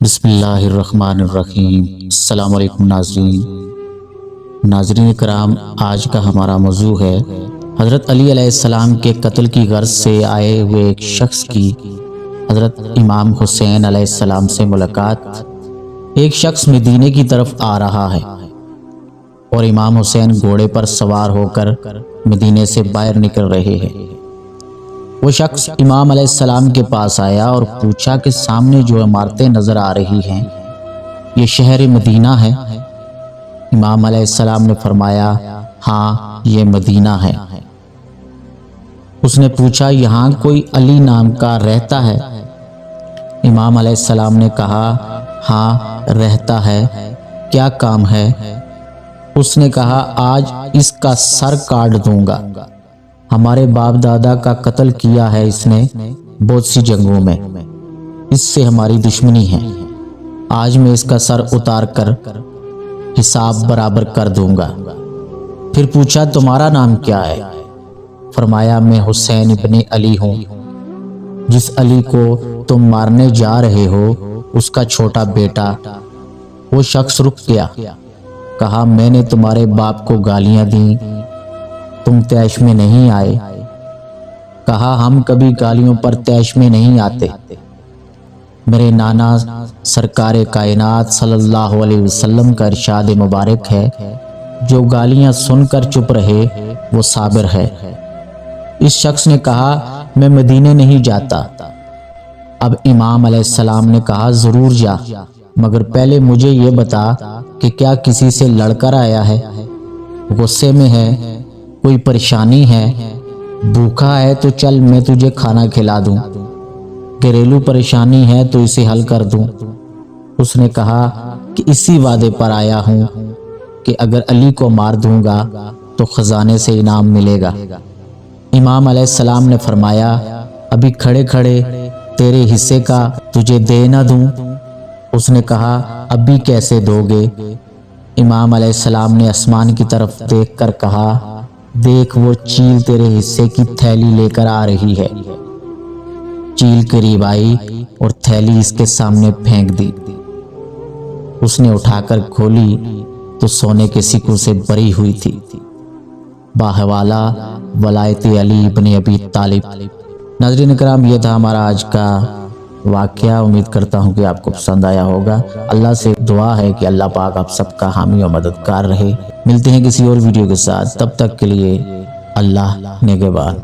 بسم اللہ الرحمن الرحیم۔ السلام علیکم ناظرین کرام، آج کا ہمارا موضوع ہے حضرت علی علیہ السلام کے قتل کی غرض سے آئے ہوئے ایک شخص کی حضرت امام حسین علیہ السلام سے ملاقات۔ ایک شخص مدینے کی طرف آ رہا ہے اور امام حسین گھوڑے پر سوار ہو کر مدینے سے باہر نکل رہے ہیں۔ وہ شخص امام علیہ السلام کے پاس آیا اور پوچھا کہ سامنے جو عمارتیں نظر آ رہی ہیں یہ شہر مدینہ ہے؟ امام علیہ السلام نے فرمایا ہاں یہ مدینہ ہے۔ اس نے پوچھا یہاں کوئی علی نام کا رہتا ہے؟ امام علیہ السلام نے کہا ہاں رہتا ہے، کیا کام ہے؟ اس نے کہا آج اس کا سر کاٹ دوں گا، ہمارے باپ دادا کا قتل کیا ہے اس نے بہت سی جنگوں میں، اس سے ہماری دشمنی ہے، آج میں اس کا سر اتار کر حساب برابر کر دوں گا۔ پھر پوچھا تمہارا نام کیا ہے؟ فرمایا میں حسین ابن علی ہوں، جس علی کو تم مارنے جا رہے ہو اس کا چھوٹا بیٹا۔ وہ شخص رک گیا، کہا میں نے تمہارے باپ کو گالیاں دیں، تم طیش میں نہیں آئے؟ کہا ہم کبھی گالیوں پر طیش میں نہیں آتے، میرے نانا سرکار کائنات صلی اللہ علیہ وسلم کا ارشاد مبارک ہے جو گالیاں سن کر چپ رہے وہ صابر ہے۔ اس شخص نے کہا میں مدینے نہیں جاتا۔ اب امام علیہ السلام نے کہا ضرور جا، مگر پہلے مجھے یہ بتا کہ کیا کسی سے لڑ کر آیا ہے، غصے میں ہے، کوئی پریشانی ہے، بھوکا ہے تو چل میں تجھے کھانا کھلا دوں، گھریلو پریشانی ہے تو اسے حل کر دوں۔ اس نے کہا کہ اسی وعدے پر آیا ہوں کہ اگر علی کو مار دوں گا تو خزانے سے انعام ملے گا۔ امام علیہ السلام نے فرمایا ابھی کھڑے کھڑے تیرے حصے کا تجھے دے نہ دوں؟ اس نے کہا ابھی کیسے دو گے؟ امام علیہ السلام نے آسمان کی طرف دیکھ کر کہا دیکھ وہ چیل تیرے حصے کی تھیلی لے کر آ رہی ہے۔ چیل قریب آئی اور تھیلی اس کے سامنے پھینک دی، اس نے اٹھا کر کھولی تو سونے کے سکوں سے بری ہوئی تھی، باحوالہ ولایت علی ابن ابی طالب۔ ناظرین کرام یہ تھا ہمارا آج کا واقعہ، امید کرتا ہوں کہ آپ کو پسند آیا ہوگا۔ اللہ سے دعا ہے کہ اللہ پاک آپ سب کا حامی و مددگار رہے۔ ملتے ہیں کسی اور ویڈیو کے ساتھ، تب تک کے لیے اللہ نگہبان۔